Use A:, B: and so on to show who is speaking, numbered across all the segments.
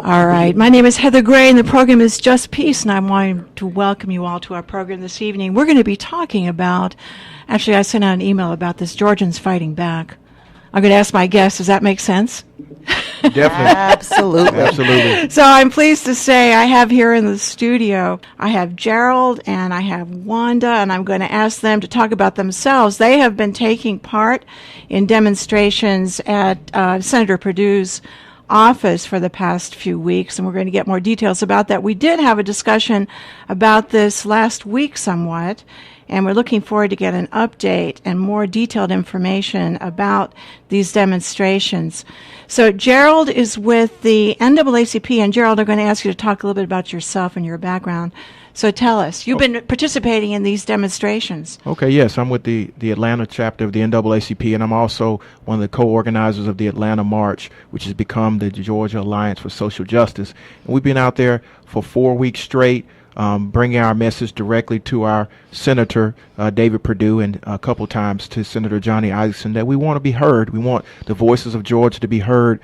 A: All right. My name is Heather Gray, and the program is Just Peace, and I want to welcome you all to our program this evening. We're going to be talking about, actually, I sent out an email about this, Georgians fighting back. I'm going to ask my guests, does that make sense?
B: Definitely.
C: Absolutely.
B: Absolutely.
A: So I'm pleased to say I have here in the studio, I have Gerald and I have Wanda, and I'm going to ask them to talk about themselves. They have been taking part in demonstrations at Senator Perdue's office for the past few weeks, and we're going to get more details about that. We did have a discussion about this last week somewhat, and we're looking forward to get an update and more detailed information about these demonstrations. So Gerald is with the NAACP, and Gerald, I'm going to ask you to talk a little bit about yourself and your background. So tell us, you've been participating in these demonstrations.
B: Okay, yes, I'm with the Atlanta chapter of the NAACP, and I'm also one of the co-organizers of the Atlanta March, which has become the Georgia Alliance for Social Justice. And we've been out there for 4 weeks straight, bringing our message directly to our Senator David Perdue, and a couple times to Senator Johnny Isakson, that we want to be heard. We want the voices of Georgia to be heard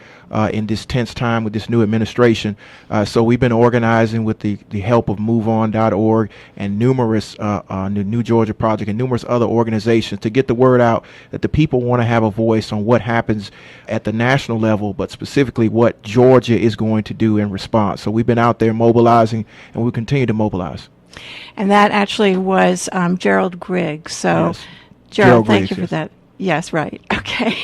B: in this tense time with this new administration. So we've been organizing with the help of MoveOn.org and numerous New Georgia Project and numerous other organizations to get the word out that the people want to have a voice on what happens at the national level, but specifically what Georgia is going to do in response. So we've been out there mobilizing, and we'll continue to mobilize.
A: And that actually was Gerald Griggs. So,
B: Yes.
A: Gerald, thank
B: Griggs,
A: you for
B: yes.
A: that. Yes, right. Okay.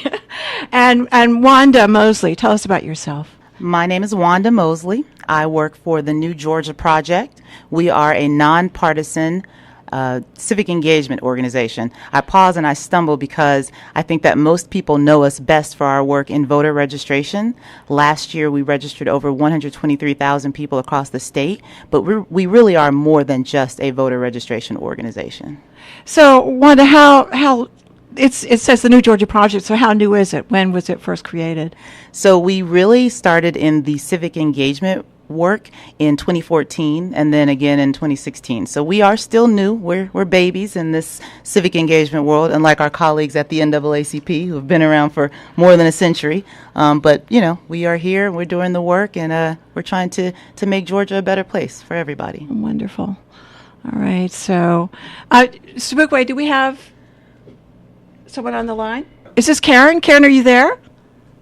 A: and Wanda Mosley, tell us about yourself.
C: My name is Wanda Mosley. I work for the New Georgia Project. We are a nonpartisan civic engagement organization. I pause and I stumble because I think that most people know us best for our work in voter registration. Last year, we registered over 123,000 people across the state, but we really are more than just a voter registration organization.
A: So, Wanda, how it says the New Georgia Project, so how new is it? When was it first created?
C: So we really started in the civic engagement work in 2014 and then again in 2016. So we are still new. We're babies in this civic engagement world, unlike our colleagues at the NAACP who have been around for more than a century. But, you know, we are here, we're doing the work, and we're trying to make Georgia a better place for everybody.
A: Wonderful. All right. So, Spookaway, do we have someone on the line? Is this Karen? Karen, are you there?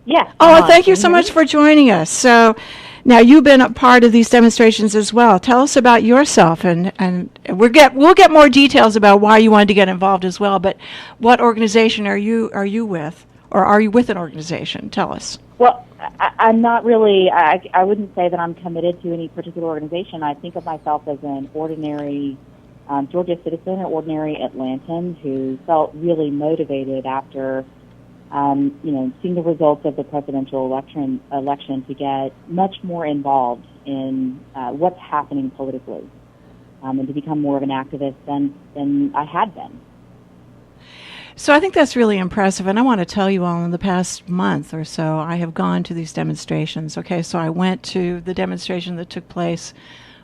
D: Yes.
A: Oh, thank you so much for joining us. So, now you've been a part of these demonstrations as well. Tell us about yourself, and we'll get more details about why you wanted to get involved as well. But what organization are you with, or are you with an organization? Tell us.
D: Well, I'm not really. I wouldn't say that I'm committed to any particular organization. I think of myself as an ordinary Georgia citizen, an ordinary Atlantan who felt really motivated after seeing the results of the presidential election to get much more involved in what's happening politically, and to become more of an activist than I had been.
A: So I think that's really impressive, and I want to tell you all, in the past month or so, I have gone to these demonstrations. Okay, so I went to the demonstration that took place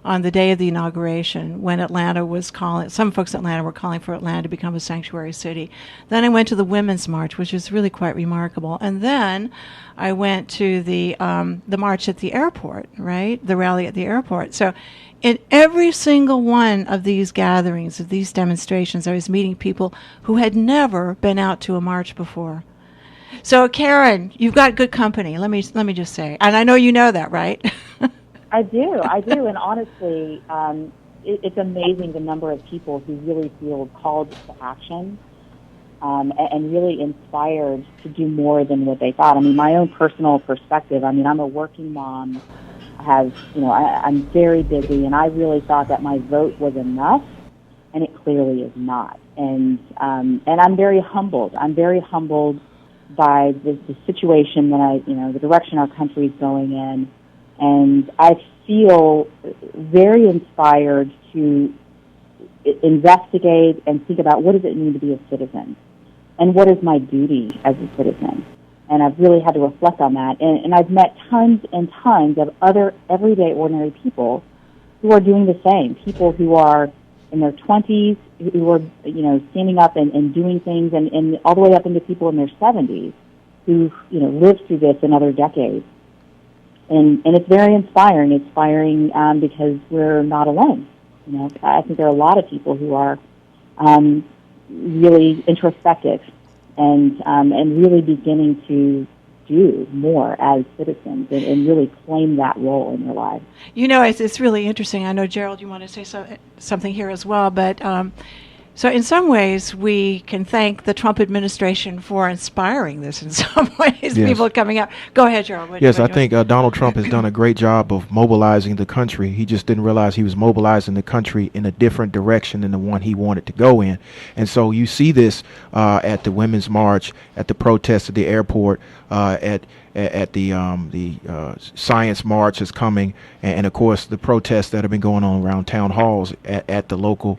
A: on the day of the inauguration, when Atlanta was calling, some folks in Atlanta were calling for Atlanta to become a sanctuary city. Then I went to the Women's March, which is really quite remarkable. And then I went to the march at the airport, right? The rally at the airport. So in every single one of these gatherings, of these demonstrations, I was meeting people who had never been out to a march before. So Karen, you've got good company, let me just say. And I know you know that, right?
D: I do, and honestly, it's amazing the number of people who really feel called to action and really inspired to do more than what they thought. I mean, my own personal perspective, I'm a working mom, I'm very busy, and I really thought that my vote was enough, and it clearly is not. And I'm very humbled. I'm very humbled by the situation that the direction our country is going in. And I feel very inspired to investigate and think about what does it mean to be a citizen, and what is my duty as a citizen. And I've really had to reflect on that. And I've met tons and tons of other everyday ordinary people who are doing the same, people who are in their 20s, who are standing up and doing things, and all the way up into people in their 70s who lived through this in other decades. And it's very inspiring. It's inspiring because we're not alone. You know, I think there are a lot of people who are really introspective and really beginning to do more as citizens and really claim that role in their lives.
A: You know, it's really interesting. I know, Gerald, you want to say something here as well, but so in some ways we can thank the Trump administration for inspiring this in some ways.
B: Yes.
A: People coming out. Go ahead, Gerald.
B: Yes, I think Donald Trump has done a great job of mobilizing the country. He just didn't realize he was mobilizing the country in a different direction than the one he wanted to go in. And so you see this at the Women's March, at the protests at the airport, at the Science March is coming, and of course the protests that have been going on around town halls at the local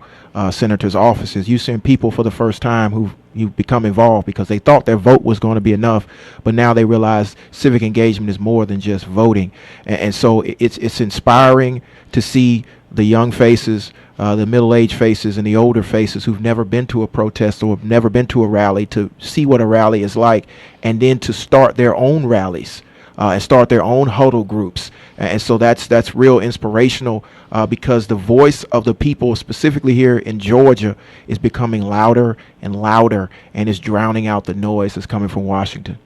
B: senators' offices. You've seen people for the first time who've become involved because they thought their vote was going to be enough, but now they realize civic engagement is more than just voting, and so it's inspiring to see the young faces, the middle-aged faces, and the older faces who've never been to a protest or have never been to a rally, to see what a rally is like, and then to start their own rallies and start their own huddle groups. And so that's real inspirational because the voice of the people, specifically here in Georgia, is becoming louder and louder and is drowning out the noise that's coming from Washington.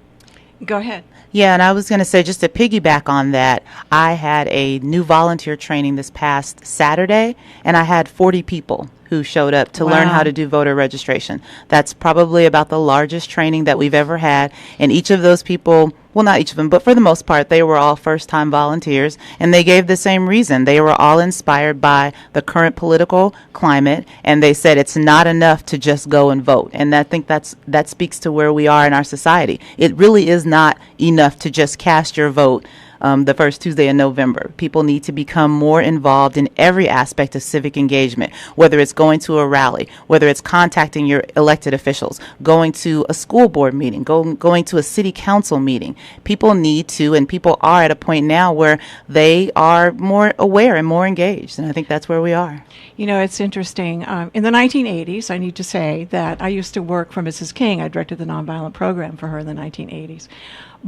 A: Go ahead.
C: Yeah, and I was going to say, just to piggyback on that, I had a new volunteer training this past Saturday, and I had 40 people who showed up to learn how to do voter registration. That's probably about the largest training that we've ever had, and each of those people, well, not each of them, but for the most part, they were all first-time volunteers, and they gave the same reason. They were all inspired by the current political climate, and they said it's not enough to just go and vote. And I think that speaks to where we are in our society. It really is not enough to just cast your vote the first Tuesday in November. People need to become more involved in every aspect of civic engagement, whether it's going to a rally, whether it's contacting your elected officials, going to a school board meeting, going to a city council meeting. People need to, and people are at a point now where they are more aware and more engaged, and I think that's where we are.
A: You know, it's interesting. In the 1980s, I need to say that I used to work for Mrs. King. I directed the nonviolent program for her in the 1980s.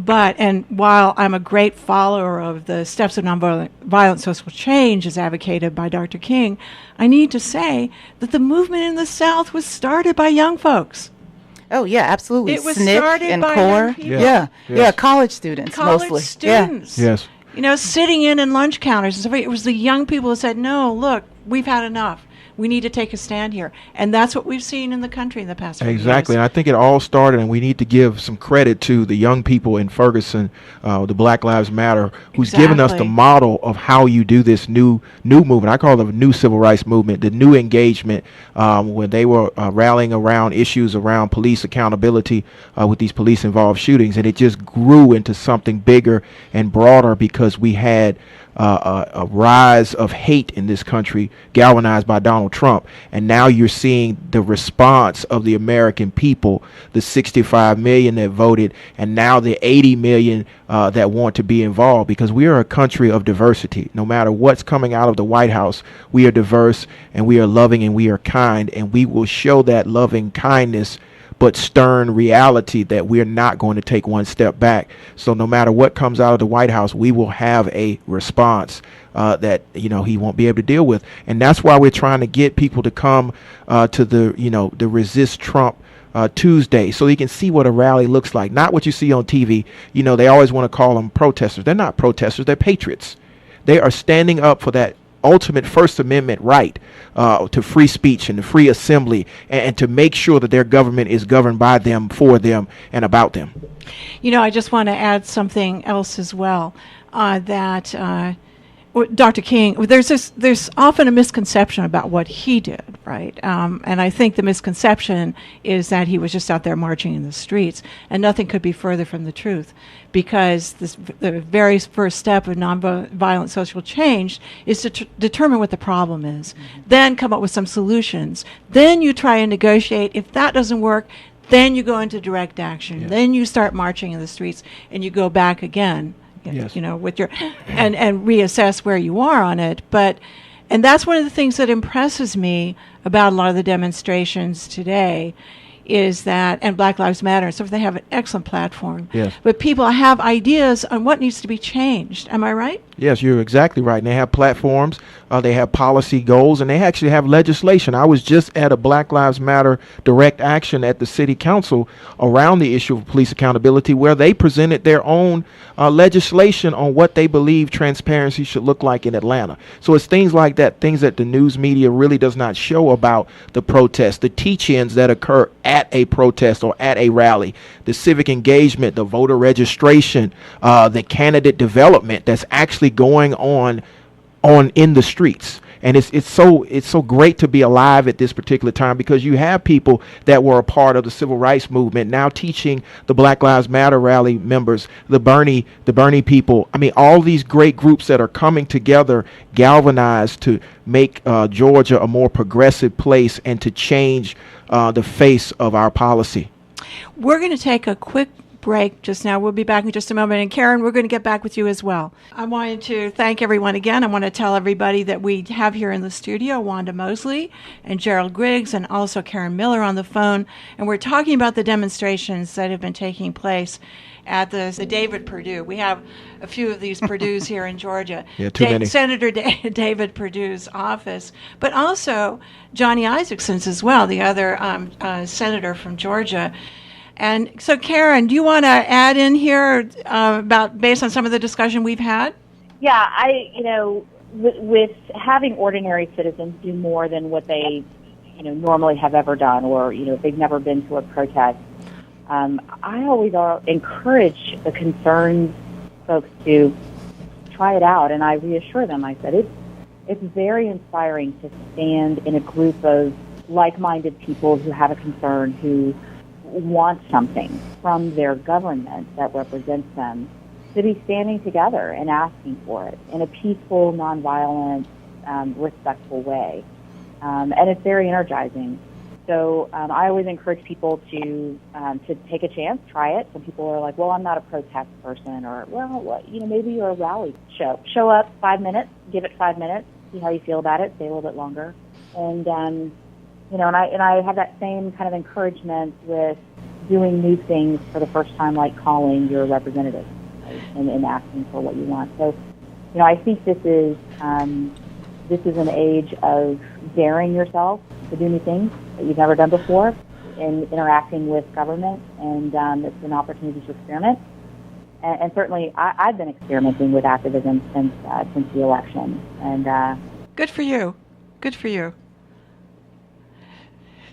A: And while I'm a great follower of the steps of nonviolent social change as advocated by Dr. King, I need to say that the movement in the South was started by young folks.
C: Oh, yeah, absolutely.
A: It was
C: SNCC
A: started
C: and
A: by
C: CORE.
A: young people.
C: Yeah, college students
A: College
C: mostly.
A: students.
B: Yes.
A: You know, sitting in lunch counters and stuff. It was the young people who said, no, look, we've had enough. We need to take a stand here. And that's what we've seen in the country in the past few years.
B: Exactly. And I think it all started, and we need to give some credit to the young people in Ferguson, the Black Lives Matter, who's given us the model of how you do this new movement. I call it a new civil rights movement, the new engagement, when they were rallying around issues around police accountability with these police-involved shootings. And it just grew into something bigger and broader because we had a rise of hate in this country galvanized by Donald Trump. And now you're seeing the response of the American people, the 65 million that voted, and now the 80 million that want to be involved, because we are a country of diversity. No matter what's coming out of the White House, we are diverse and we are loving and we are kind, and we will show that loving kindness but stern reality that we're not going to take one step back. So no matter what comes out of the White House, we will have a response that he won't be able to deal with. And that's why we're trying to get people to come to the Resist Trump Tuesday, so you can see what a rally looks like, not what you see on TV. They always want to call them protesters. They're not protesters, they're patriots. They are standing up for that ultimate First Amendment right to free speech and to free assembly, and to make sure that their government is governed by them, for them, and about them.
A: I just want to add something else as well, that Dr. King, there's often a misconception about what he did, right? And I think the misconception is that he was just out there marching in the streets, and nothing could be further from the truth, because the very first step of nonviolent social change is to determine what the problem is, then come up with some solutions, then you try and negotiate. If that doesn't work, then you go into direct action, then you start marching in the streets, and you go back again.
B: Yes.
A: With your and reassess where you are on it. And that's one of the things that impresses me about a lot of the demonstrations today is that, and Black Lives Matter, so they have an excellent platform.
B: Yes.
A: But people have ideas on what needs to be changed. Am I right?
B: Yes, you're exactly right. And they have platforms, they have policy goals, and they actually have legislation. I was just at a Black Lives Matter direct action at the city council around the issue of police accountability, where they presented their own legislation on what they believe transparency should look like in Atlanta. So it's things like that, things that the news media really does not show about the protests, the teach-ins that occur at a protest or at a rally, the civic engagement, the voter registration, the candidate development that's actually going on in the streets. And it's so great to be alive at this particular time, because you have people that were a part of the civil rights movement now teaching the Black Lives Matter rally members, the Bernie people. I mean, all these great groups that are coming together, galvanized to make Georgia a more progressive place and to change the face of our policy.
A: We're going to take a quick break just now. We'll be back in just a moment. And Karen, we're going to get back with you as well. I wanted to thank everyone again. I want to tell everybody that we have here in the studio Wanda Mosley and Gerald Griggs and also Karen Miller on the phone. And we're talking about the demonstrations that have been taking place at the David Perdue. We have a few of these Perdues here in Georgia.
B: Yeah, too many.
A: Senator David Perdue's office, but also Johnny Isaacson's as well, the other senator from Georgia. And so, Karen, do you want to add in here based on some of the discussion we've had?
D: Yeah, with having ordinary citizens do more than what they, normally have ever done, or, if they've never been to a protest, I always encourage the concerned folks to try it out, and I reassure them. I said it's very inspiring to stand in a group of like-minded people who have a concern, who want something from their government that represents them, to be standing together and asking for it in a peaceful, nonviolent, respectful way. And it's very energizing. So I always encourage people to take a chance, try it. Some people are like, well, I'm not a protest person, or, well, maybe you're a rally. Show up 5 minutes, give it 5 minutes, see how you feel about it, stay a little bit longer. And, and I have that same kind of encouragement with doing new things for the first time, like calling your representative, right, and asking for what you want. So, I think this is an age of daring yourself to do new things that you've never done before in interacting with government, and it's an opportunity to experiment. And certainly, I've been experimenting with activism since the election. And
A: good for you. Good for you.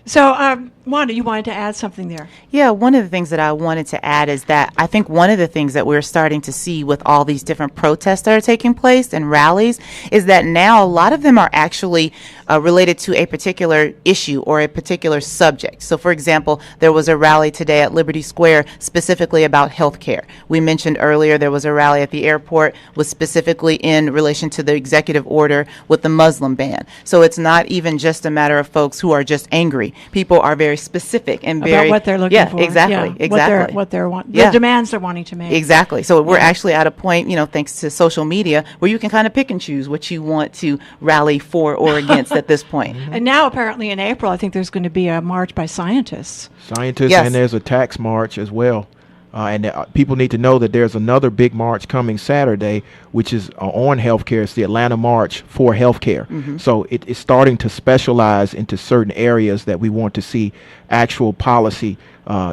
A: So, Wanda, you wanted to add something there.
C: Yeah, one of the things that I wanted to add is that I think one of the things that we're starting to see with all these different protests that are taking place and rallies is that now a lot of them are actually related to a particular issue or a particular subject. So, for example, there was a rally today at Liberty Square specifically about health care. We mentioned earlier there was a rally at the airport was specifically in relation to the executive order with the Muslim ban. So it's not even just a matter of folks who are just angry. People are very specific and very
A: about what they're looking for.
C: Exactly.
A: The demands they're wanting to make.
C: Exactly. So we're actually at a point, thanks to social media, where you can kind of pick and choose what you want to rally for or against at this point.
A: And now, apparently, in April, I think there's going to be a march by scientists.
B: Yes. And there's a tax march as well. And people need to know that there's another big march coming Saturday, which is on healthcare. It's the Atlanta March for Healthcare. Mm-hmm. So it's starting to specialize into certain areas that we want to see actual policy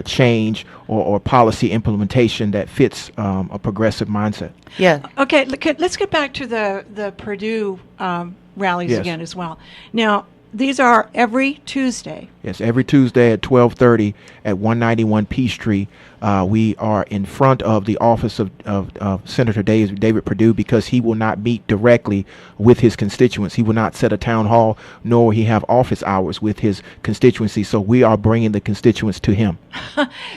B: change or policy implementation that fits a progressive mindset.
C: Yeah.
A: Okay, let's get back to the Perdue rallies again as well. Now, these are every Tuesday.
B: Yes, every Tuesday at 12:30 at 191 Peachtree. We are in front of the office of Senator David Perdue, because he will not meet directly with his constituents. He will not set a town hall, nor will he have office hours with his constituency. So we are bringing the constituents to him.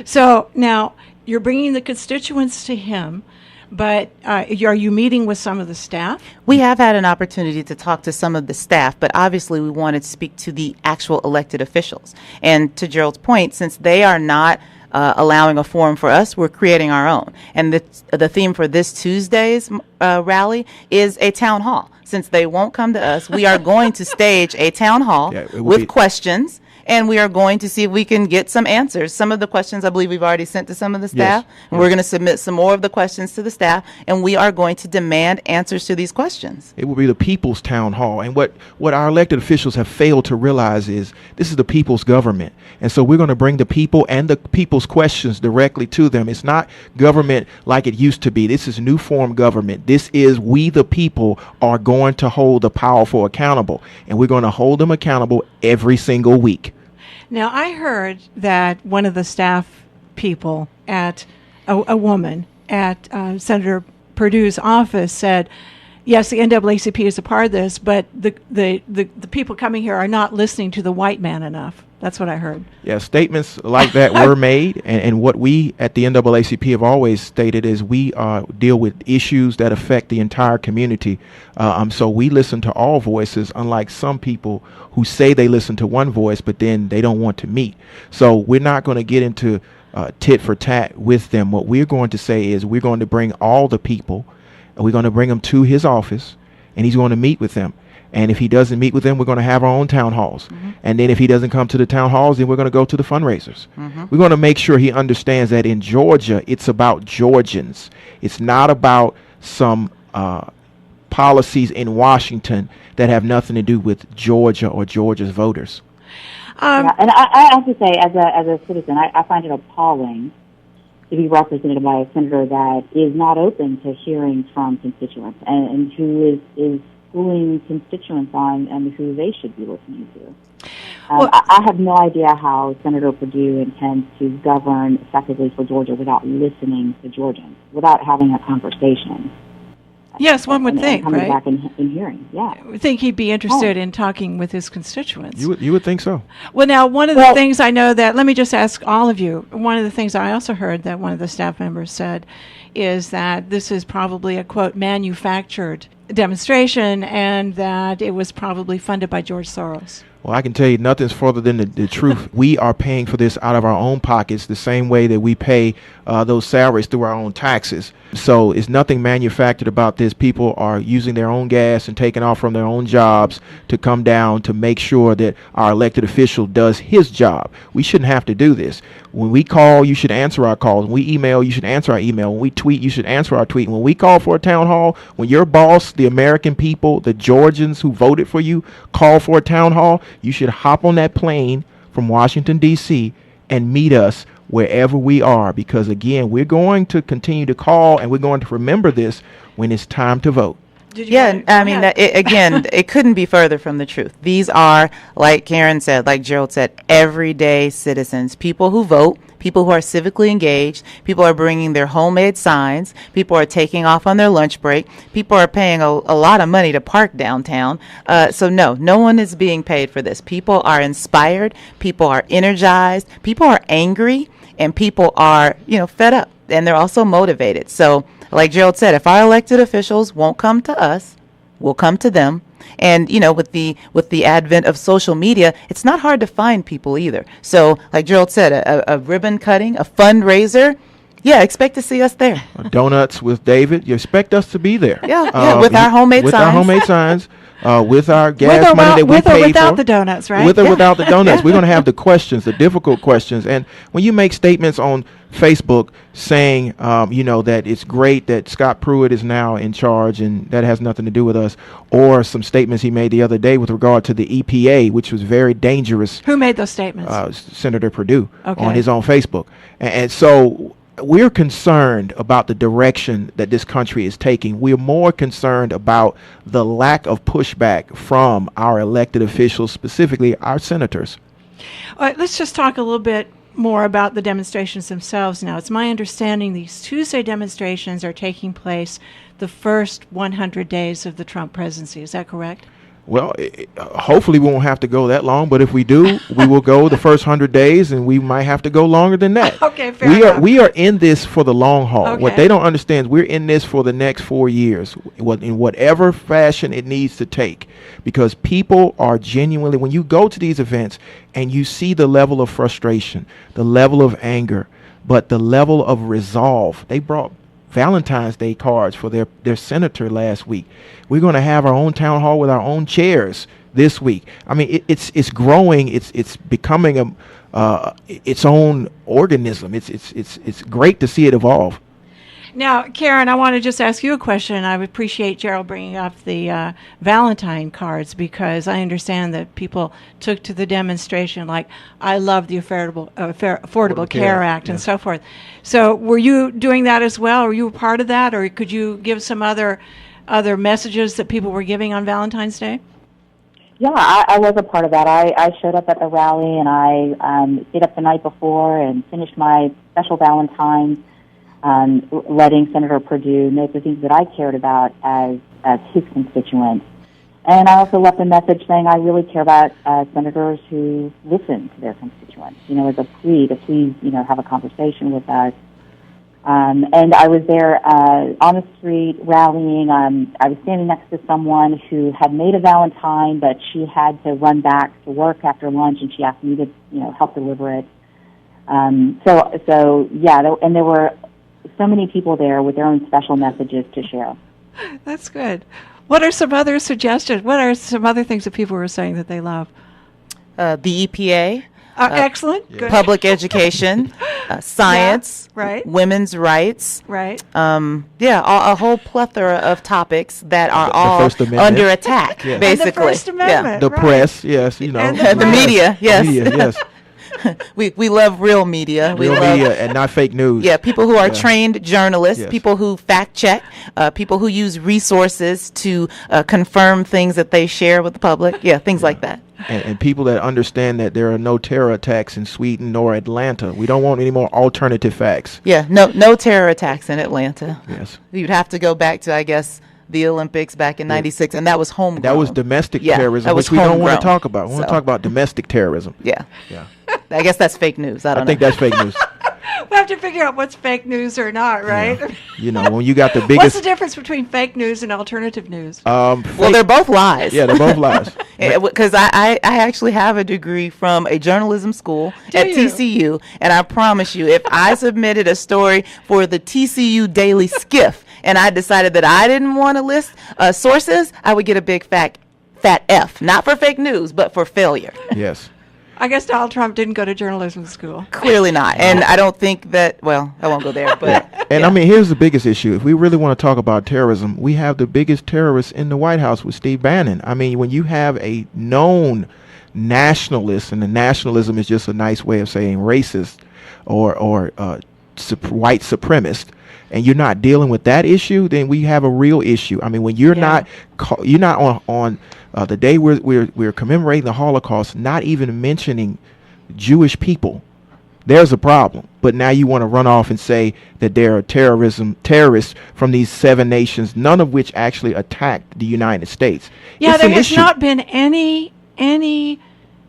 A: So now you're bringing the constituents to him. But are you meeting with some of the staff?
C: We have had an opportunity to talk to some of the staff, but obviously we wanted to speak to the actual elected officials. And to Gerald's point, since they are not allowing a forum for us, we're creating our own. And the theme for this Tuesday's rally is a town hall. Since they won't come to us, we are going to stage a town hall with questions. And we are going to see if we can get some answers. Some of the questions I believe we've already sent to some of the staff.
B: Yes.
C: And we're going to submit some more of the questions to the staff. And we are going to demand answers to these questions.
B: It will be the people's town hall. And what our elected officials have failed to realize is this is the people's government. And so we're going to bring the people and the people's questions directly to them. It's not government like it used to be. This is new form government. This is we the people are going to hold the powerful accountable. And we're going to hold them accountable every single week.
A: Now, I heard that one of the staff people at a woman at Senator Perdue's office said, yes, the NAACP is a part of this, but the people coming here are not listening to the white man enough. That's what I heard.
B: Yeah, statements like that were made, and what we at the NAACP have always stated is we deal with issues that affect the entire community. So we listen to all voices, unlike some people who say they listen to one voice, but then they don't want to meet. So we're not going to get into tit for tat with them. What we're going to say is we're going to bring all the people, and we're going to bring them to his office, and he's going to meet with them. And if he doesn't meet with them, we're going to have our own town halls. Mm-hmm. And then if he doesn't come to the town halls, then we're going to go to the fundraisers. Mm-hmm. We're going to make sure he understands that in Georgia, it's about Georgians. It's not about some policies in Washington that have nothing to do with Georgia or Georgia's voters.
D: Yeah, and I have to say, as a citizen, I find it appalling to be represented by a senator that is not open to hearing from constituents and who is schooling constituents on who they should be listening to.
A: Well,
D: I have no idea how Senator Perdue intends to govern effectively for Georgia without listening to Georgians, without having a conversation.
A: Yes, one would think,
D: coming
A: right?
D: back and hearing, yeah.
A: I would think he'd be interested in talking with his constituents.
B: You would think so.
A: Well, now, one of the things I know that, let me just ask all of you, one of the things I also heard that one of the staff members said is that this is probably a, quote, manufactured demonstration and that it was probably funded by George Soros.
B: Well, I can tell you nothing's further than the truth. We are paying for this out of our own pockets the same way that we pay those salaries through our own taxes. So it's nothing manufactured about this. People are using their own gas and taking off from their own jobs to come down to make sure that our elected official does his job. We shouldn't have to do this. When we call, you should answer our calls. When we email, you should answer our email. When we tweet, you should answer our tweet. When we call for a town hall, when your boss, the American people, the Georgians who voted for you, call for a town hall, you should hop on that plane from Washington, D.C. and meet us wherever we are, because, again, we're going to continue to call and we're going to remember this when it's time to vote.
C: Yeah, I mean, it couldn't be further from the truth. These are, like Karen said, like Gerald said, everyday citizens, people who vote, people who are civically engaged, people are bringing their homemade signs, people are taking off on their lunch break, people are paying a lot of money to park downtown. So no one is being paid for this. People are inspired, people are energized, people are angry, and people are, fed up, and they're also motivated. So, like Gerald said, if our elected officials won't come to us, we'll come to them. And, with the advent of social media, it's not hard to find people either. So, like Gerald said, a ribbon cutting, a fundraiser, yeah, expect to see us there.
B: Donuts with David, you expect us to be there.
C: Yeah, with our homemade signs.
B: With our homemade signs. With our gas money that we pay for.
A: With or without the donuts, right?
B: With or without the donuts. We're going to have the questions, the difficult questions. And when you make statements on Facebook saying, that it's great that Scott Pruitt is now in charge and that has nothing to do with us, or some statements he made the other day with regard to the EPA, which was very dangerous.
A: Who made those statements?
B: Senator Perdue on his own Facebook. And so we're concerned about the direction that this country is taking. We're more concerned about the lack of pushback from our elected officials, specifically our senators.
A: All right, let's just talk a little bit more about the demonstrations themselves now. It's my understanding these Tuesday demonstrations are taking place the first 100 days of the Trump presidency. Is that correct?
B: Well, hopefully we won't have to go that long, but if we do, we will go the first 100 days, and we might have to go longer than that.
A: Okay, fair enough.
B: We are in this for the long haul.
A: Okay.
B: What they don't understand is we're in this for the next 4 years, in whatever fashion it needs to take, because people are genuinely, when you go to these events and you see the level of frustration, the level of anger, but the level of resolve. They brought Valentine's Day cards for their senator last week. We're going to have our own town hall with our own chairs this week. I mean, it's growing. It's becoming its own organism. It's great to see it evolve.
A: Now, Karen, I want to just ask you a question. I would appreciate Gerald bringing up the Valentine cards, because I understand that people took to the demonstration like, I love the Affordable Care Act and so forth. So were you doing that as well? Were you a part of that? Or could you give some other messages that people were giving on Valentine's Day?
D: Yeah, I was a part of that. I showed up at the rally, and I stayed up the night before and finished my special Valentine's, letting Senator Perdue know the things that I cared about as his constituent. And I also left a message saying I really care about senators who listen to their constituents, as a plea to please, have a conversation with us. And I was there on the street rallying. I was standing next to someone who had made a Valentine, but she had to run back to work after lunch, and she asked me to, help deliver it. And there were so many people there with their own special messages to share.
A: That's good. What are some other suggestions? What are some other things that people were saying that they love?
C: The EPA.
A: Excellent. Yeah. Good.
C: Public education, science,
A: right.
C: Women's rights.
A: Right.
C: A whole plethora of topics that are all under attack, basically.
A: And the First Amendment.
B: The press, yes,
C: And the media, yes.
B: The media, yes.
C: We love real media.
B: Real media and not fake news.
C: Yeah, people who are trained journalists,
B: Yes.
C: people who fact check, people who use resources to confirm things that they share with the public. Yeah, things like that.
B: And people that understand that there are no terror attacks in Sweden nor Atlanta. We don't want any more alternative facts.
C: Yeah, no terror attacks in Atlanta.
B: Yes.
C: You'd have to go back to, I guess, the Olympics back in '96, and that was homegrown.
B: That was domestic
C: Yeah,
B: terrorism,
C: that was
B: which we don't want
C: homegrown.
B: to talk about. We want to talk about domestic terrorism.
C: Yeah.
B: Yeah.
C: I guess that's fake news. I don't know.
B: think that's fake news.
A: We have to figure out what's fake news or not, right?
B: Yeah. When you got the
A: What's
B: biggest.
A: the difference between fake news and alternative news?
C: Well, they're both lies.
B: Yeah, they're both lies.
C: Because I actually have a degree from a journalism school at TCU, and I promise you, if I submitted a story for the TCU Daily Skiff and I decided that I didn't want to list sources, I would get a big fat F. Not for fake news, but for failure.
B: Yes.
A: I guess Donald Trump didn't go to journalism school.
C: Clearly not. And I don't think that, well, I won't go there. But
B: And I mean, here's the biggest issue. If we really want to talk about terrorism, we have the biggest terrorist in the White House with Steve Bannon. I mean, when you have a known nationalist, and the nationalism is just a nice way of saying racist or white supremacist, and you're not dealing with that issue, then we have a real issue. I mean, when you're not on the day we're commemorating the Holocaust, not even mentioning Jewish people, there's a problem. But now you want to run off and say that there are terrorists from these 7 nations, none of which actually attacked the United States.
A: Yeah,
B: It's
A: there
B: an
A: has
B: issue.
A: not been any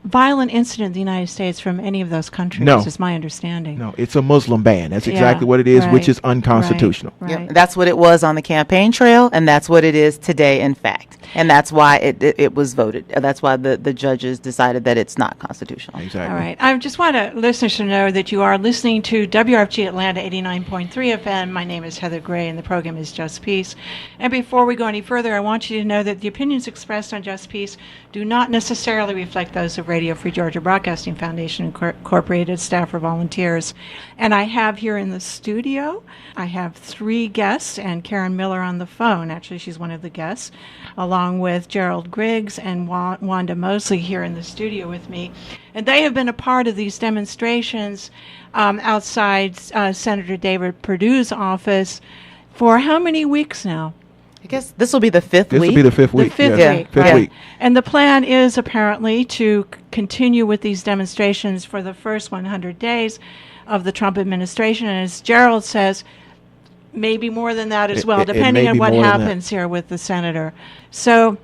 A: violent incident in the United States from any of those countries,
B: No.
A: is my understanding.
B: No, it's a Muslim ban. That's
A: Yeah,
B: exactly what it is, which
A: right,
B: is unconstitutional.
A: Right.
C: Yep, that's what it was on the campaign trail, and that's what it is today, in fact. And that's why it was voted. That's why the judges decided that it's not constitutional.
B: Exactly.
A: All right. I just want listeners to know that you are listening to WRFG Atlanta 89.3 FM. My name is Heather Gray, and the program is Just Peace. And before we go any further, I want you to know that the opinions expressed on Just Peace do not necessarily reflect those of Radio Free Georgia Broadcasting Foundation Incorporated, staff or volunteers. And I have here in the studio, I have 3 guests and Karen Miller on the phone. Actually, she's one of the guests, along with Gerald Griggs and Wanda Mosley here in the studio with me. And they have been a part of these demonstrations outside Senator David Perdue's office for how many weeks now?
C: I guess this will be the 5th
B: This
C: week.
B: will be the 5th week.
A: The fifth
B: yes.
A: week.
B: Fifth
A: right.
B: week.
A: And the plan is apparently to continue with these demonstrations for the first 100 days of the Trump administration. And as Gerald says, maybe more than that as well,
B: It
A: depending
B: may
A: on
B: be
A: what
B: more than that.
A: happens here with the senator. So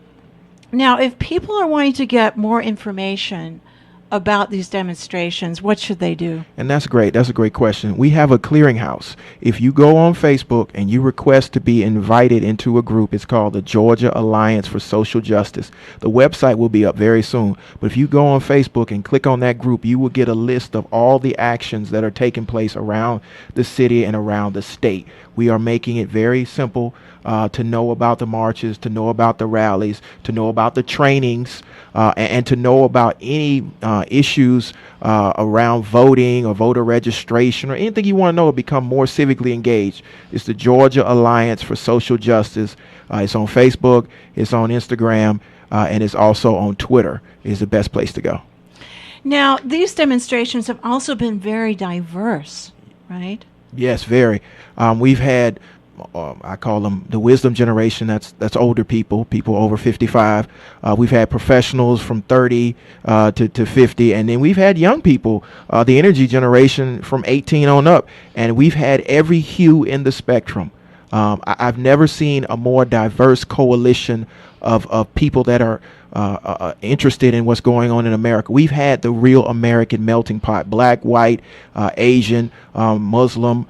A: now, if people are wanting to get more information about these demonstrations, what should they do?
B: And that's great. That's a great question. We have a clearinghouse. If you go on Facebook and you request to be invited into a group, it's called the Georgia Alliance for Social Justice. The website will be up very soon. But if you go on Facebook and click on that group, you will get a list of all the actions that are taking place around the city and around the state. We are making it very simple. to know about the marches, to know about the rallies, to know about the trainings, and to know about any issues around voting or voter registration or anything you want to know to become more civically engaged. It's the Georgia Alliance for Social Justice. It's on Facebook, it's on Instagram, and it's also on Twitter is the best place to go.
A: Now, these demonstrations have also been very diverse, right?
B: Yes, very. We've had, I call them the wisdom generation. That's older people over 55. We've had professionals from 30 to 50, and then we've had young people, the energy generation from 18 on up, and we've had every hue in the spectrum. I've never seen a more diverse coalition of people that are interested in what's going on in America. We've had the real American melting pot: black, white, Asian, Muslim.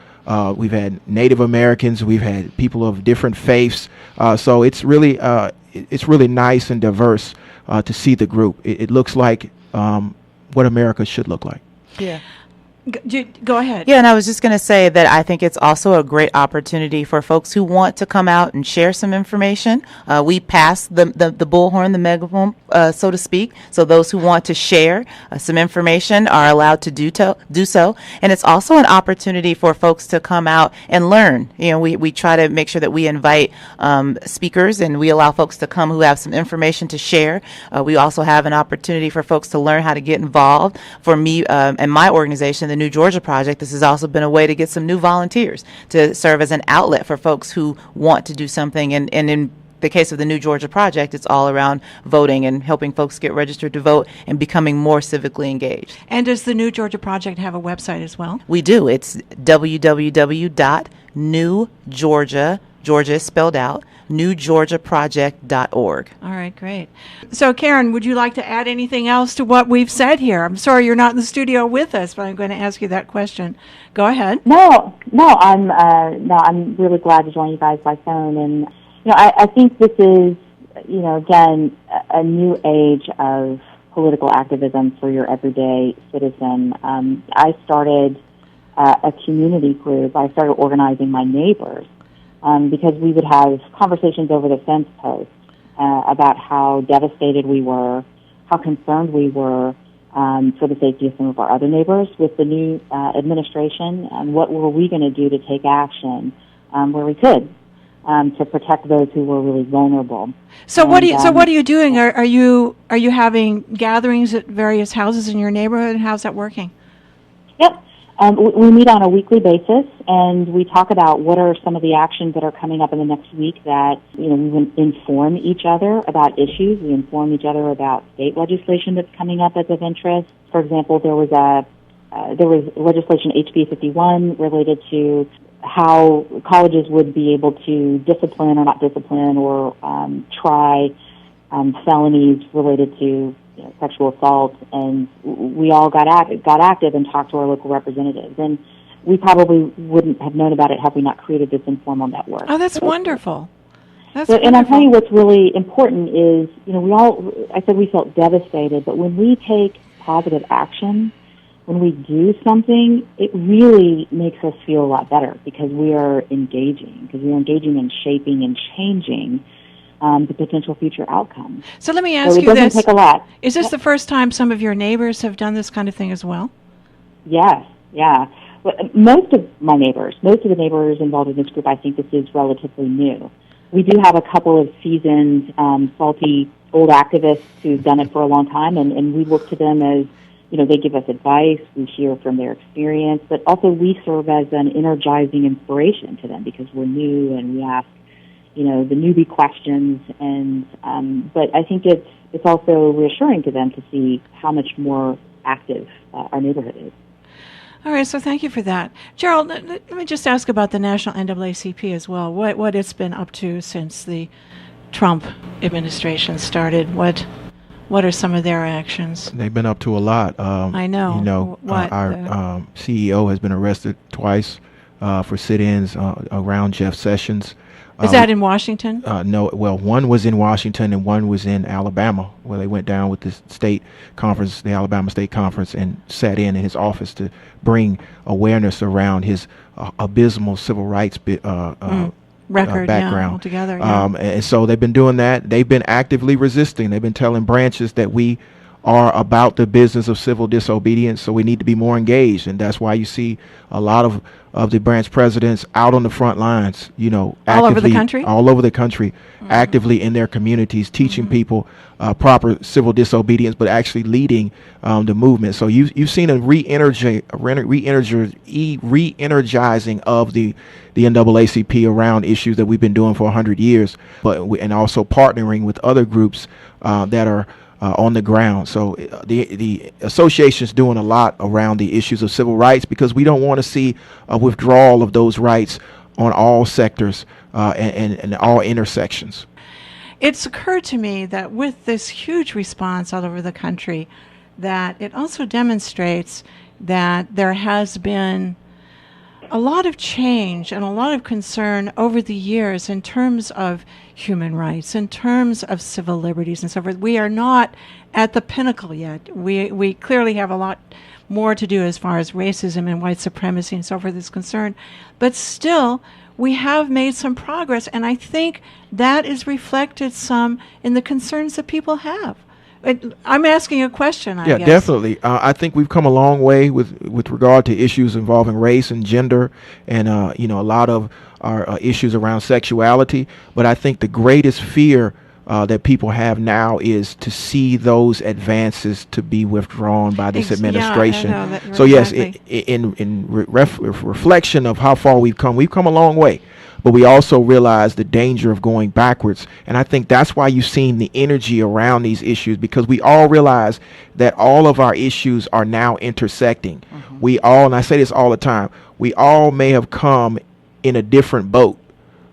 B: We've had Native Americans. We've had people of different faiths. So it's really nice and diverse to see the group. It looks like what America should look like.
C: Yeah.
A: Go ahead.
C: Yeah, and I was just going to say that I think it's also a great opportunity for folks who want to come out and share some information. We pass the bullhorn, the megaphone, so to speak. So those who want to share some information are allowed to do so. And it's also an opportunity for folks to come out and learn. You know, we try to make sure that we invite speakers and we allow folks to come who have some information to share. We also have an opportunity for folks to learn how to get involved. For me and my organization, the New Georgia Project, this has also been a way to get some new volunteers to serve as an outlet for folks who want to do something. And in the case of the New Georgia Project, it's all around voting and helping folks get registered to vote and becoming more civically engaged.
A: And does the New Georgia Project have a website as well?
C: We do. It's www.newgeorgia, Georgia is spelled out, newgeorgiaproject.org.
A: All right, great. So, Karen, would you like to add anything else to what we've said here? I'm sorry you're not in the studio with us, but I'm going to ask you that question. Go ahead.
D: No, I'm really glad to join you guys by phone. And, I think this is, again, a new age of political activism for your everyday citizen. I started a community group. I started organizing my neighbors. Because we would have conversations over the fence post about how devastated we were, how concerned we were for the safety of some of our other neighbors with the new administration, and what were we going to do to take action where we could to protect those who were really vulnerable.
A: So what are you doing? Are you having gatherings at various houses in your neighborhood? How's that working?
D: Yep. We meet on a weekly basis, and we talk about what are some of the actions that are coming up in the next week that, we inform each other about issues. We inform each other about state legislation that's coming up as of interest. For example, there was legislation HB 51 related to how colleges would be able to discipline or not discipline or try felonies related to sexual assault, and we all got active and talked to our local representatives. And we probably wouldn't have known about it had we not created this informal network.
A: Oh, that's wonderful.
D: And I'll tell you what's really important is, I said we felt devastated, but when we take positive action, when we do something, it really makes us feel a lot better because we are engaging in shaping and changing the potential future outcomes.
A: So let me ask
D: you
A: this.
D: It doesn't take a lot.
A: Is this the first time some of your neighbors have done this kind of thing as well?
D: Yes, yeah. Most of the neighbors involved in this group, I think this is relatively new. We do have a couple of seasoned, salty old activists who've done it for a long time, and we look to them as, they give us advice, we hear from their experience, but also we serve as an energizing inspiration to them because we're new and we ask the newbie questions, and but I think it's also reassuring to them to see how much more active our neighborhood is.
A: All right, so thank you for that. Gerald, let me just ask about the National NAACP as well, what it's been up to since the Trump administration started. What are some of their actions?
B: They've been up to a lot.
A: I know.
B: Our CEO has been arrested twice for sit-ins around Jeff Sessions.
A: Is that in Washington?
B: No. Well, one was in Washington and one was in Alabama, where they went down with the state conference, the Alabama State Conference, and sat in his office to bring awareness around his abysmal civil rights
A: record,
B: background.
A: Altogether. Yeah.
B: And so they've been doing that. They've been actively resisting. They've been telling branches that we are about the business of civil disobedience, so we need to be more engaged. And that's why you see a lot of the branch presidents out on the front lines,
A: All over the country?
B: All over the country, actively in their communities, teaching people proper civil disobedience, but actually leading the movement. So you've seen a re-energizing of the NAACP around issues that we've been doing for 100 years, and also partnering with other groups that are on the ground. So the association's doing a lot around the issues of civil rights, because we don't want to see a withdrawal of those rights on all sectors and all intersections.
A: It's occurred to me that with this huge response all over the country, that it also demonstrates that there has been a lot of change and a lot of concern over the years in terms of human rights, in terms of civil liberties and so forth. We are not at the pinnacle yet. We clearly have a lot more to do as far as racism and white supremacy and so forth is concerned. But still, we have made some progress, and I think that is reflected some in the concerns that people have. I'm asking a question, I guess.
B: Yeah, definitely. I think we've come a long way with regard to issues involving race and gender, and a lot of our issues around sexuality. But I think the greatest fear that people have now is to see those advances to be withdrawn by this administration.
A: Yeah, I know that,
B: so
A: exactly.
B: Yes, in reflection of how far we've come a long way. But we also realize the danger of going backwards. And I think that's why you've seen the energy around these issues, because we all realize that all of our issues are now intersecting. We all, and I say this all the time, we all may have come in a different boat,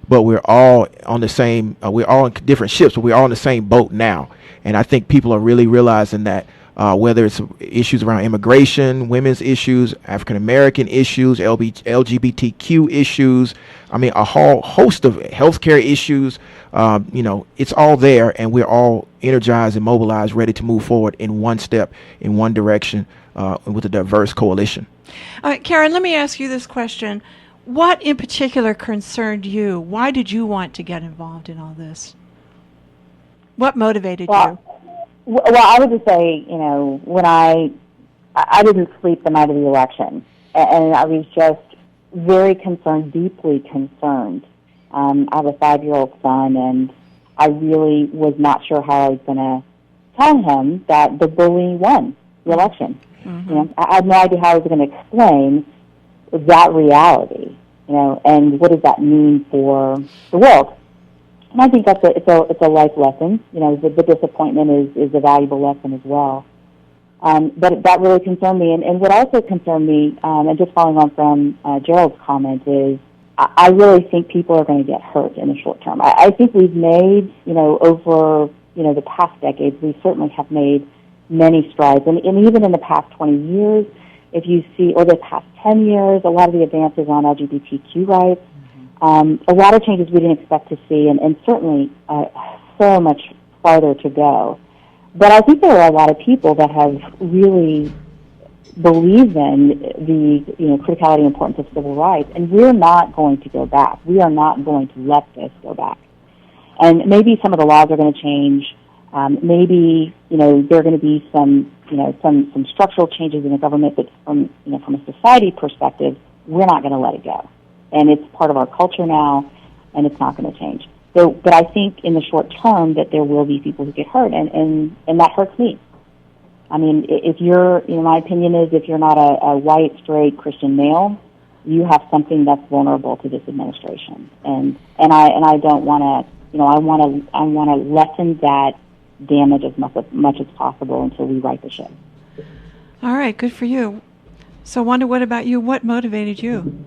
B: but we're all on the same, we're all in different ships, but we're all in the same boat now. And I think people are really realizing that. Whether it's issues around immigration, women's issues, African-American issues, LGBTQ issues, a whole host of healthcare issues, it's all there, and we're all energized and mobilized, ready to move forward in one step, in one direction, with a diverse coalition.
A: Karen, let me ask you this question. What in particular concerned you? Why did you want to get involved in all this? What motivated you?
D: Well, I would just say, when I didn't sleep the night of the election, and I was just very concerned, deeply concerned. I have a 5-year-old son, and I really was not sure how I was going to tell him that the bully won the election. I had no idea how I was going to explain that reality, and what does that mean for the world. And I think it's a life lesson. The disappointment is a valuable lesson as well. But that really concerned me. And what also concerned me, and just following on from Gerald's comment, is I really think people are going to get hurt in the short term. I think we've made, over, the past decades, we certainly have made many strides. And even in the past 20 years, if you see, or the past 10 years, a lot of the advances on LGBTQ rights, a lot of changes we didn't expect to see, and certainly so much farther to go. But I think there are a lot of people that have really believed in the criticality and importance of civil rights, and we're not going to go back. We are not going to let this go back. And maybe some of the laws are going to change. Maybe there are going to be some structural changes in the government, but from a society perspective, we're not going to let it go. And it's part of our culture now, and it's not going to change. So, but I think in the short term that there will be people who get hurt, and that hurts me. If you're, my opinion is, if you're not a white, straight Christian male, you have something that's vulnerable to this administration. And I don't want to, I want to lessen that damage as much as possible until we right the ship.
A: All right, good for you. So, Wanda, what about you? What motivated you?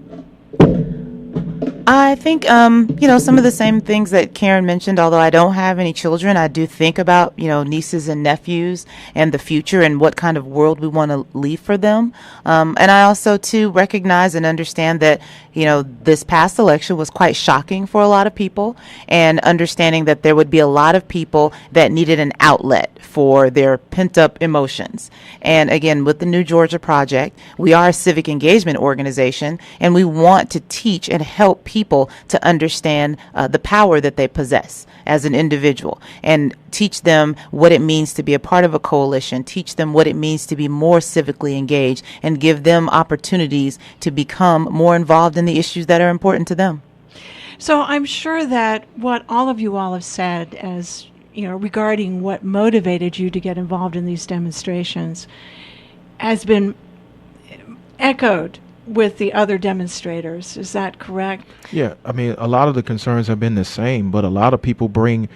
C: I think, some of the same things that Karen mentioned. Although I don't have any children, I do think about, nieces and nephews and the future and what kind of world we want to leave for them. And I also, too, recognize and understand that, this past election was quite shocking for a lot of people, and understanding that there would be a lot of people that needed an outlet for their pent-up emotions. And again, with the New Georgia Project, we are a civic engagement organization, and we want to teach and help people to understand the power that they possess as an individual, and teach them what it means to be a part of a coalition, teach them what it means to be more civically engaged, and give them opportunities to become more involved in the issues that are important to them.
A: So I'm sure that what all of you all have said, as you know, regarding what motivated you to get involved in these demonstrations, has been echoed with the other demonstrators. Is that correct?
B: Yeah, I mean, a lot of the concerns have been the same, but a lot of people bring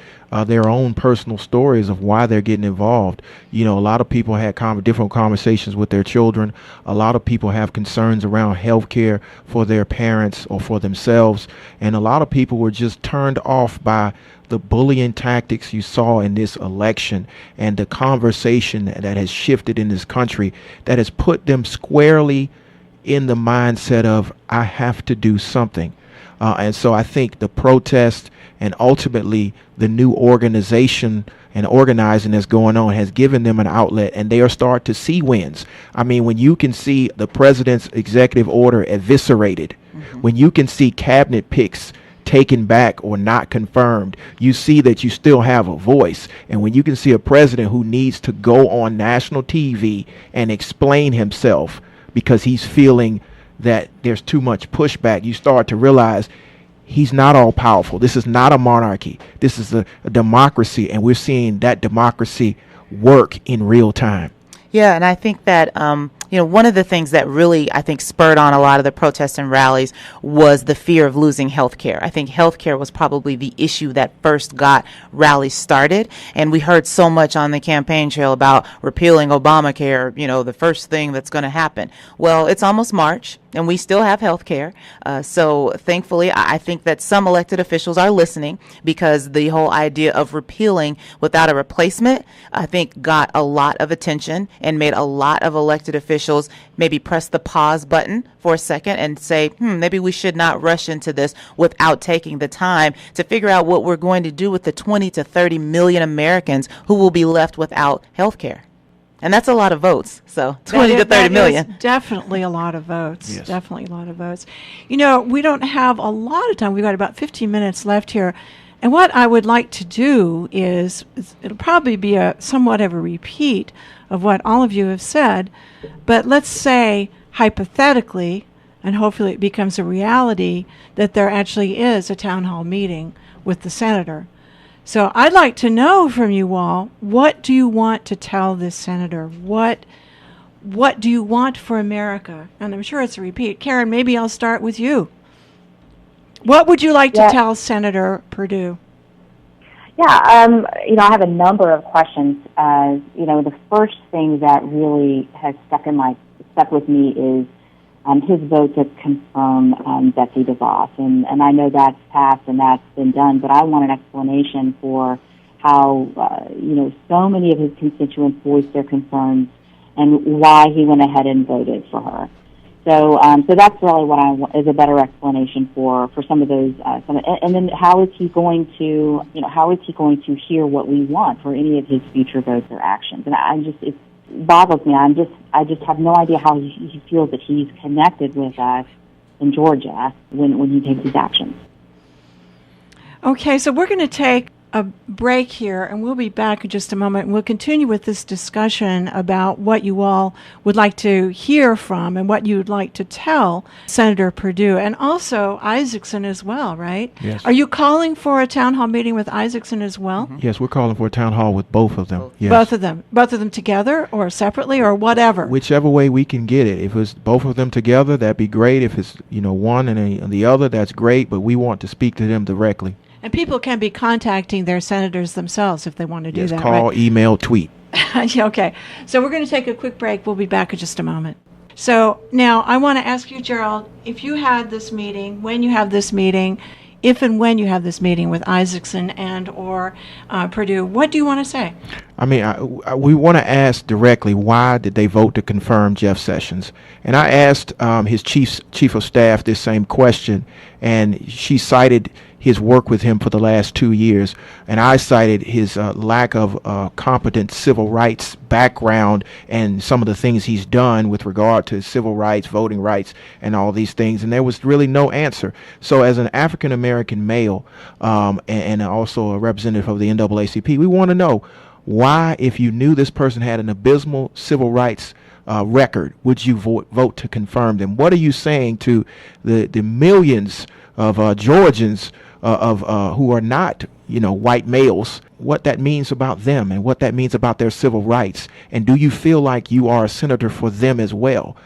B: their own personal stories of why they're getting involved. You know, a lot of people had different conversations with their children. A lot of people have concerns around health care for their parents or for themselves. And a lot of people were just turned off by the bullying tactics you saw in this election and the conversation that has shifted in this country that has put them squarely in the mindset of, I have to do something. And so I think the protest and ultimately the new organization and organizing that's going on has given them an outlet, and they are starting to see wins. I mean, when you can see the president's executive order eviscerated, when you can see cabinet picks taken back or not confirmed, you see that you still have a voice. And when you can see a president who needs to go on national TV and explain himself because he's feeling that there's too much pushback, you start to realize he's not all powerful. This is not a monarchy. This is a democracy, and we're seeing that democracy work in real time.
C: Yeah, and I think that one of the things that really, I think, spurred on a lot of the protests and rallies was the fear of losing health care. I think health care was probably the issue that first got rallies started. And we heard so much on the campaign trail about repealing Obamacare, the first thing that's going to happen. Well, it's almost March, and we still have health care. So thankfully, I think that some elected officials are listening, because the whole idea of repealing without a replacement, I think, got a lot of attention and made a lot of elected officials maybe press the pause button for a second and say, maybe we should not rush into this without taking the time to figure out what we're going to do with the 20 to 30 million Americans who will be left without health care. And that's a lot of votes. So 20 to 30 million.
A: Definitely a lot of votes.
B: Yes.
A: Definitely a lot of votes. We don't have a lot of time. We've got about 15 minutes left here. And what I would like to do is it'll probably be somewhat of a repeat of what all of you have said, but let's say hypothetically, and hopefully it becomes a reality, that there actually is a town hall meeting with the senator. So I'd like to know from you all, what do you want to tell this senator? What do you want for America? And I'm sure it's a repeat. Karen, maybe I'll start with you. What would you like to tell Senator Perdue?
D: Yeah, I have a number of questions. The first thing that really has stuck with me is his vote to confirm Betsy DeVos, and I know that's passed and that's been done, but I want an explanation for how so many of his constituents voiced their concerns and why he went ahead and voted for her. So that's really what I want, is a better explanation for some of those. And then how is he going to hear what we want for any of his future votes or actions? And it boggles me. I just have no idea how he feels that he's connected with us in Georgia when he takes these actions.
A: Okay, so we're going to take a break here, and we'll be back in just a moment. And we'll continue with this discussion about what you all would like to hear from and what you would like to tell Senator Perdue, and also Isaacson as well, right?
B: Yes.
A: Are you calling for a town hall meeting with Isaacson as well?
C: Mm-hmm.
B: Yes, we're calling for a town hall with both of them. Yes.
A: Both of them together or separately or whatever?
B: Whichever way we can get it. If it's both of them together, that'd be great. If it's one and the other, that's great, but we want to speak to them directly.
A: And people can be contacting their senators themselves if they want to do that.
B: Call,
A: right?
B: email, tweet.
A: Okay. So we're going to take a quick break. We'll be back in just a moment. So now I want to ask you, Gerald, if you had this meeting, when you have this meeting, if and when you have this meeting with Isaacson and or Perdue, what do you want to say?
B: I mean, we want to ask directly, why did they vote to confirm Jeff Sessions? And I asked his chief of staff this same question, and she cited his work with him for the last 2 years, and I cited his lack of competent civil rights background and some of the things he's done with regard to civil rights, voting rights, and all these things, and there was really no answer. So as an African American male and also a representative of the NAACP, we want to know why, if you knew this person had an abysmal civil rights record, would you vote to confirm them? What are you saying to the millions of Georgians who are not, white males, what that means about them and what that means about their civil rights? And do you feel like you are a senator for them as well?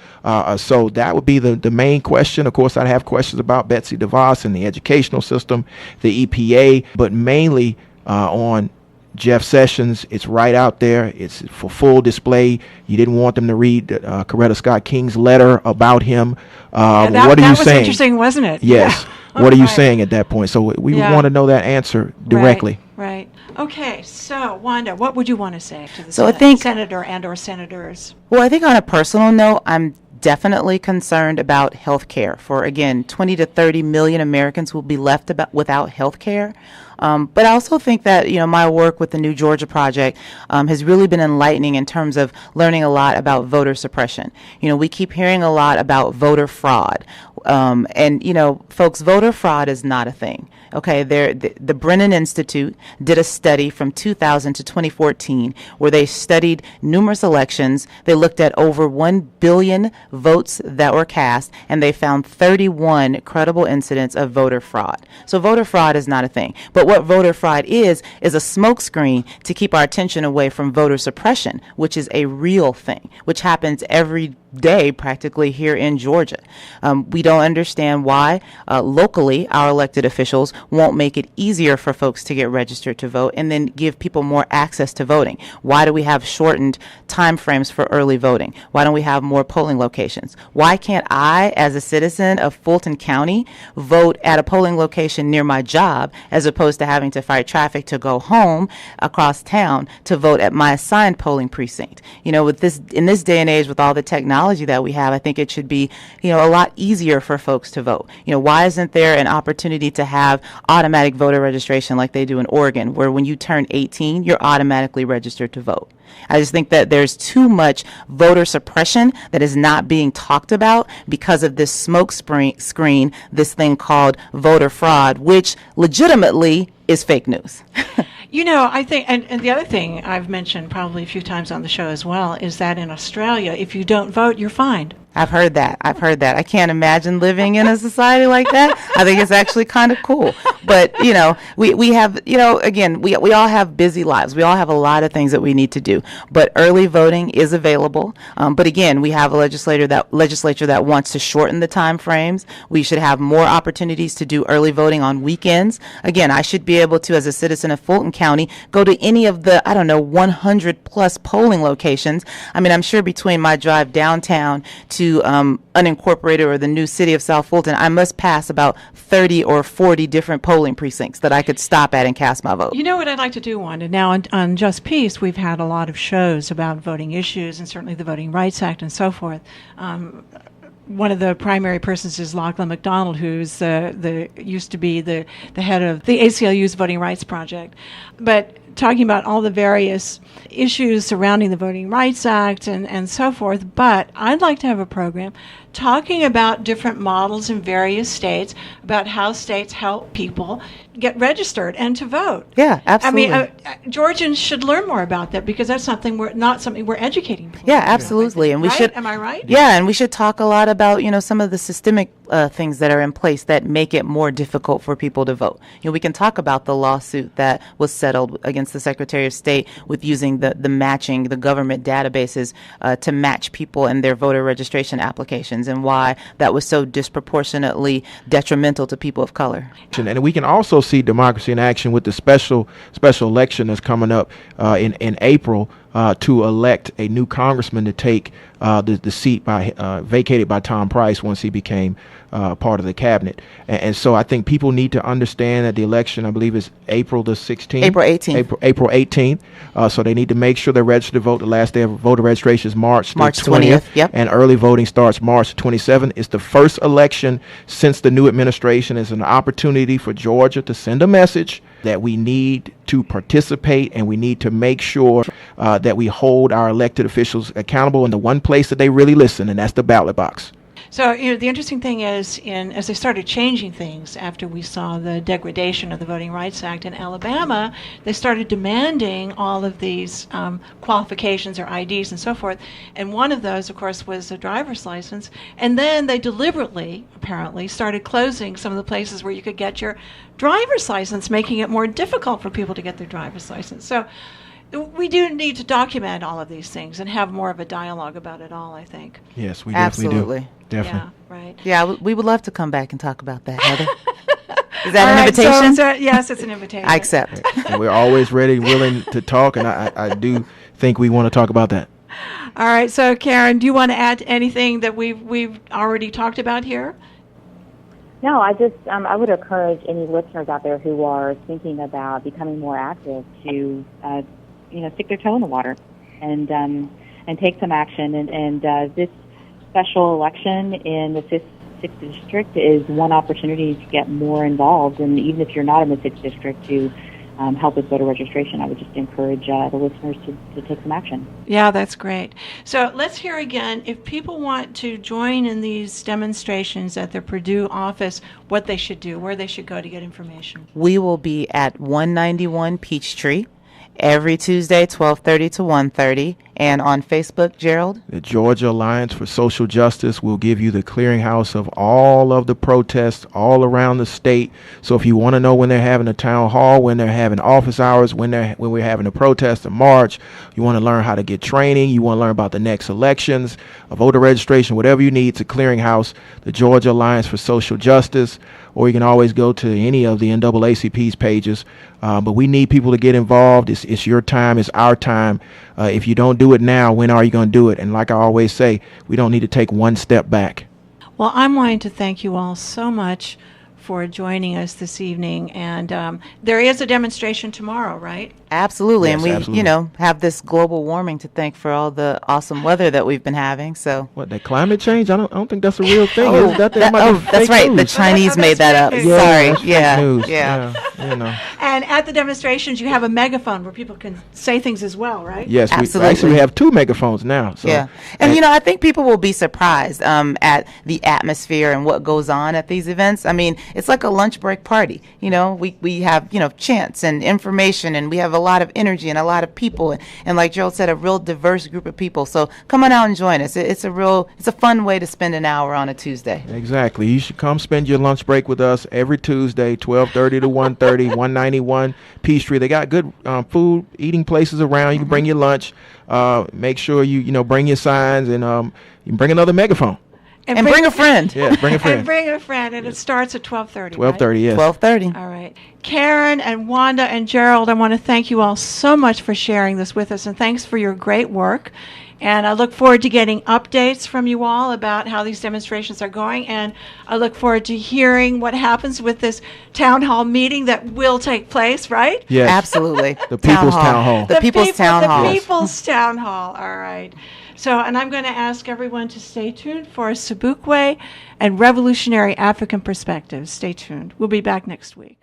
B: So that would be the main question. Of course, I'd have questions about Betsy DeVos and the educational system, the EPA, but mainly on Jeff Sessions. It's right out there. It's for full display. You didn't want them to read Coretta Scott King's letter about him. What are you saying?
A: That was interesting, wasn't it?
B: Yes.
A: Yeah.
B: What are you saying at that point? So we want to know that answer directly.
A: Right. Okay. So, Wanda, what would you want to say to the senator and or senators?
C: Well, I think on a personal note, I'm definitely concerned about health care. For, again, 20 to 30 million Americans will be left without health care. But I also think that, my work with the New Georgia Project has really been enlightening in terms of learning a lot about voter suppression. We keep hearing a lot about voter fraud. Folks, voter fraud is not a thing. Okay, the Brennan Institute did a study from 2000 to 2014 where they studied numerous elections. They looked at over 1 billion votes that were cast, and they found 31 credible incidents of voter fraud. So voter fraud is not a thing. But what voter fraud is a smokescreen to keep our attention away from voter suppression, which is a real thing, which happens every day practically here in Georgia. We don't understand why locally our elected officials won't make it easier for folks to get registered to vote and then give people more access to voting. Why do we have shortened time frames for early voting? Why don't we have more polling locations? Why can't I, as a citizen of Fulton County, vote at a polling location near my job as opposed to having to fight traffic to go home across town to vote at my assigned polling precinct? In this day and age, with all the technology that we have, I think it should be, a lot easier for folks to vote. Why isn't there an opportunity to have automatic voter registration like they do in Oregon, where when you turn 18, you're automatically registered to vote? I just think that there's too much voter suppression that is not being talked about because of this smoke screen, this thing called voter fraud, which legitimately is fake news.
A: I think, and the other thing I've mentioned probably a few times on the show as well, is that in Australia, if you don't vote, you're fined.
C: I've heard that. I can't imagine living in a society like that. I think it's actually kind of cool. But, we have, again, we all have busy lives. We all have a lot of things that we need to do. But early voting is available. But again, we have a legislature that wants to shorten the time frames. We should have more opportunities to do early voting on weekends. Again, I should be able to, as a citizen of Fulton County, go to any of the, 100 plus polling locations. I mean, I'm sure between my drive downtown to unincorporated or the new city of South Fulton, I must pass about 30 or 40 different polling precincts that I could stop at and cast my vote.
A: You know what I'd like to do, Wanda? Now, on Just Peace, we've had a lot of shows about voting issues and certainly the Voting Rights Act and so forth. One of the primary persons is Lachlan McDonald, who's used to be the head of the ACLU's Voting Rights Project. But talking about all the various issues surrounding the Voting Rights Act and so forth, but I'd like to have a program talking about different models in various states, about how states help people get registered and to vote.
C: Yeah, absolutely.
A: I mean, Georgians should learn more about that because that's not something we're educating people.
C: Yeah, absolutely. And we should.
A: Am I right?
C: Yeah, and we should talk a lot about, some of the systemic things that are in place that make it more difficult for people to vote. We can talk about the lawsuit that was settled against the Secretary of State with using the matching, the government databases to match people and their voter registration applications, and why that was so disproportionately detrimental to people of color.
B: And we can also see democracy in action with the special election that's coming up in April to elect a new congressman to take the seat vacated by Tom Price once he became part of the cabinet. And so I think people need to understand that the election, I believe, is April the 16th.
C: April 18th.
B: April 18th. So they need to make sure they're registered to vote. The last day of voter registration is March
C: 20th. Yep.
B: And early voting starts March 27th. It's the first election since the new administration. It's an opportunity for Georgia to send a message that we need to participate, and we need to make sure that we hold our elected officials accountable in the one place that they really listen, and that's the ballot box.
A: So, the interesting thing is, as they started changing things after we saw the degradation of the Voting Rights Act in Alabama, they started demanding all of these qualifications or IDs and so forth. And one of those, of course, was a driver's license. And then they deliberately, apparently, started closing some of the places where you could get your driver's license, making it more difficult for people to get their driver's license. So we do need to document all of these things and have more of a dialogue about it all, I think.
B: Yes, we definitely do. Definitely.
A: Yeah, right.
C: Yeah, we would love to come back and talk about that, Heather. Is that an invitation?
A: Yes, it's an invitation.
C: I accept.
B: And we're always ready, willing to talk, and I do think we want to talk about that.
A: All right, so Karen, do you want to add anything that we've already talked about here?
D: No, I just I would encourage any listeners out there who are thinking about becoming more active to stick their toe in the water and take some action. And this special election in the 6th district is one opportunity to get more involved. And even if you're not in the 6th district, to help with voter registration, I would just encourage the listeners to take some action.
A: Yeah, that's great. So let's hear again, if people want to join in these demonstrations at the Perdue office, what they should do, where they should go to get information.
C: We will be at 191 Peachtree every Tuesday, 12:30 to 1:30. And on Facebook, Gerald?
B: The Georgia Alliance for Social Justice will give you the clearinghouse of all of the protests all around the state. So if you want to know when they're having a town hall, when they're having office hours, when we're having a protest, a march, you want to learn how to get training, you want to learn about the next elections, a voter registration, whatever you need, it's a clearinghouse, the Georgia Alliance for Social Justice, or you can always go to any of the NAACP's pages. But we need people to get involved. It's your time. It's our time. If you don't do it now, when are you going to do it? And like I always say, we don't need to take one step back.
A: Well, I'm wanting to thank you all so much for joining us this evening. And there is a demonstration tomorrow, right?
C: Absolutely.
B: Yes,
C: and we,
B: absolutely.
C: have this global warming to thank for all the awesome weather that we've been having. So
B: What, that climate change? I don't think that's a real thing.
C: Oh,
B: Is that
C: that's
B: fake
C: right.
B: news?
C: The Chinese made that up.
A: fake
B: Yeah,
C: Sorry.
B: that's fake
C: Yeah.
B: news.
C: Yeah.
A: And at the demonstrations, you have a megaphone where people can say things as well, right?
B: Yes,
C: Absolutely.
B: we actually have 2 megaphones now. So.
C: Yeah. And, I think people will be surprised at the atmosphere and what goes on at these events. I mean, it's like a lunch break party. We have, chants and information, and we have a lot of energy and a lot of people. And like Gerald said, a real diverse group of people. So come on out and join us. It's a fun way to spend an hour on a Tuesday.
B: Exactly. You should come spend your lunch break with us every Tuesday, 12:30 to 1:30, 191 Peachtree. They got good food, eating places around. You can bring your lunch. Make sure you bring your signs, and you can bring another megaphone.
C: And bring a friend.
B: Yeah, bring a friend.
A: And bring a friend, and it starts at 12:30.
B: 12:30, yes.
C: 12:30.
A: All right. Karen and Wanda and Gerald, I want to thank you all so much for sharing this with us, and thanks for your great work. And I look forward to getting updates from you all about how these demonstrations are going, and I look forward to hearing what happens with this town hall meeting that will take place, right?
B: Yes.
C: Absolutely.
B: The People's Town Hall.
C: The People's Town Hall.
A: The People's Town Hall. All right. So, and I'm going to ask everyone to stay tuned for Sebukwe and Revolutionary African Perspectives. Stay tuned. We'll be back next week.